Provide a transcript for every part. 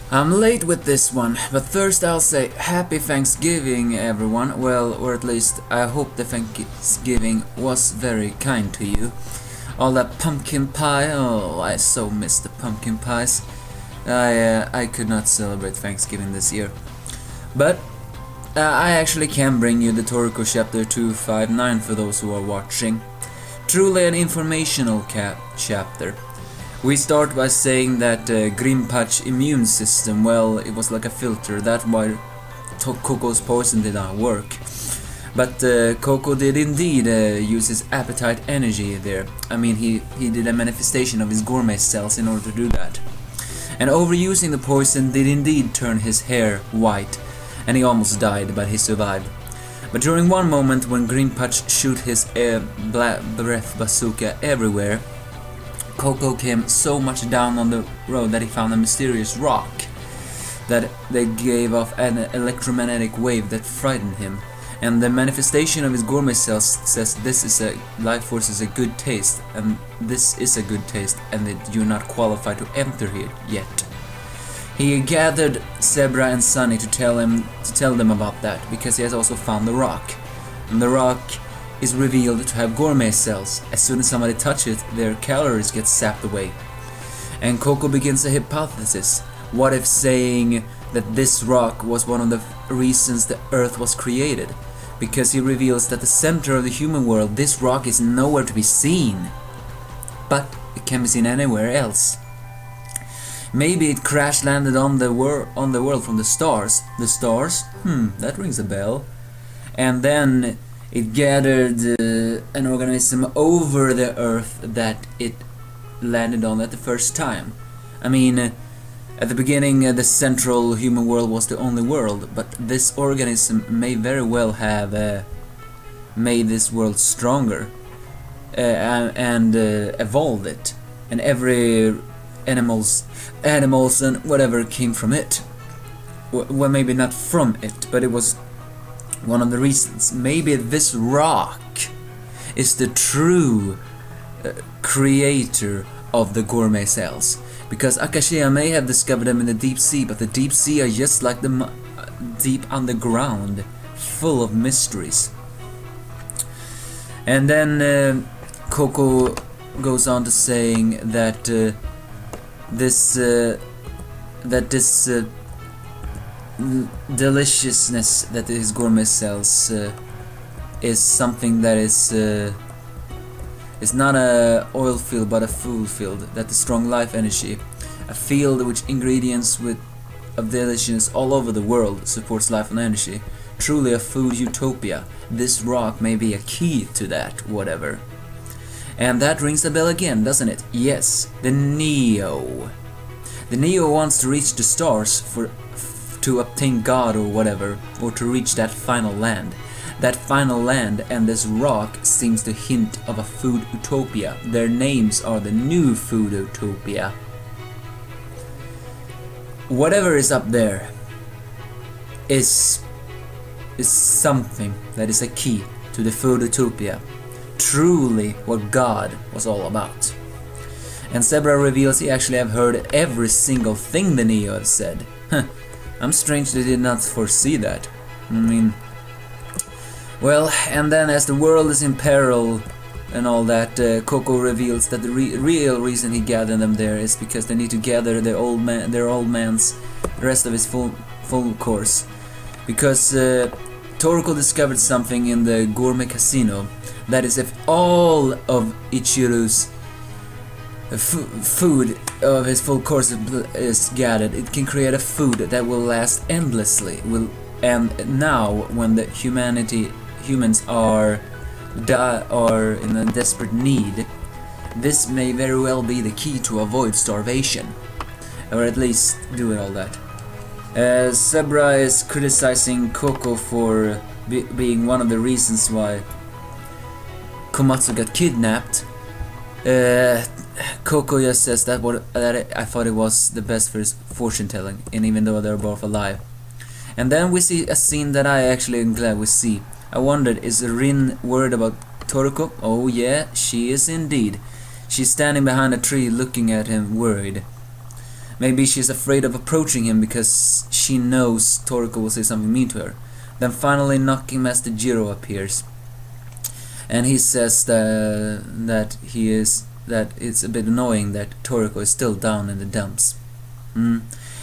I'm late with this one, but first I'll say Happy Thanksgiving, everyone. Well, or at least I hope the Thanksgiving was very kind to you. All that pumpkin pie, oh, I so miss the pumpkin pies. I could not celebrate Thanksgiving this year. But I actually can bring you the Toriko chapter 259 for those who are watching. Truly an informational chapter. We start by saying that Grimpach's immune system, well, it was like a filter. That's why Coco's poison did not work. But Coco did indeed use his appetite energy there. I mean, he did a manifestation of his gourmet cells in order to do that. And overusing the poison did indeed turn his hair white, and he almost died, but he survived. But during one moment when Grimpach shoot his breath bazooka everywhere, Coco came so much down on the road that he found a mysterious rock that they gave off an electromagnetic wave that frightened him. And the manifestation of his gourmet cells says this is a life force is a good taste, and this is a good taste, and that you're not qualified to enter here yet. He gathered Zebra and Sunny to tell them about that, because he has also found the rock. And the rock is revealed to have gourmet cells. As soon as somebody touches it, their calories get sapped away. And Coco begins a hypothesis. What if saying that this rock was one of the reasons the Earth was created? Because he reveals that the center of the human world, this rock is nowhere to be seen. But it can be seen anywhere else. Maybe it crash landed on the world from the stars. The stars? That rings a bell. And then it gathered an organism over the Earth that it landed on at the first time. I mean, at the beginning the central human world was the only world, but this organism may very well have made this world stronger and evolved it, and every animals and whatever came from it. Well, maybe not from it, but it was one of the reasons. Maybe this rock is the true creator of the gourmet cells, because Akashia may have discovered them in the deep sea, but the deep sea are just like the deep underground, full of mysteries. And then Coco goes on to saying that this deliciousness that is gourmet cells is something that is not a oil field but a food field, that the strong life energy, a field which ingredients of deliciousness all over the world supports life and energy, truly a food utopia. This rock may be a key to that, whatever. And that rings a bell again, doesn't it? Yes, the Neo. The Neo wants to reach the stars to obtain God or whatever, or to reach that final land. That final land and this rock seems to hint of a food utopia. Their names are the new food utopia. Whatever is up there is something that is a key to the food utopia. Truly what God was all about. And Zebra reveals he actually have heard every single thing the Neo have said. I'm strange they did not foresee that. I mean, well, and then as the world is in peril and all that, Coco reveals that the real reason he gathered them there is because they need to gather their old man's rest of his full course. Because Toriko discovered something in the Gourmet Casino. That is, if all of Ichiru's food of his full course is gathered, it can create a food that will last endlessly. And now, when the humans are in a desperate need, this may very well be the key to avoid starvation, or at least do all that. Zebra is criticizing Coco for being one of the reasons why Komatsu got kidnapped. Coco just says that I thought it was the best for his fortune telling, and even though they're both alive. And then we see a scene that I actually am glad we see. I wondered, is Rin worried about Toriko? Oh yeah, she is indeed. She's standing behind a tree looking at him worried. Maybe she's afraid of approaching him because she knows Toriko will say something mean to her. Then finally Knocking Master Jiro appears. And he says that it's a bit annoying that Toriko is still down in the dumps.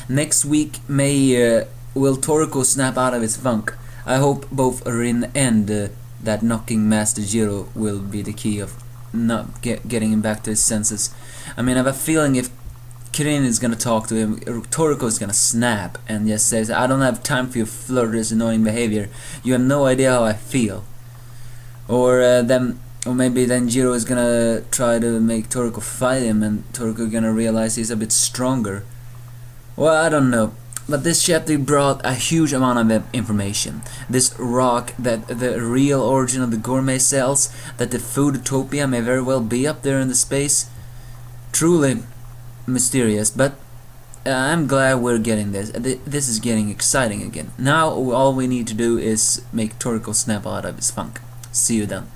Next week, will Toriko snap out of his funk? I hope both Rin and that Knocking Master Jiro will be the key of not getting him back to his senses. I mean, I have a feeling if Kirin is gonna talk to him, Toriko is gonna snap and just says, I don't have time for your flirtatious, annoying behavior. You have no idea how I feel. Or maybe then Jiro is gonna try to make Toriko fight him, and Toriko gonna realize he's a bit stronger. Well, I don't know. But this chapter brought a huge amount of information. This rock, that the real origin of the Gorumet cells, that the Foodtopia may very well be up there in the space. Truly mysterious, but I'm glad we're getting this. This is getting exciting again. Now all we need to do is make Toriko snap out of his funk. See you then.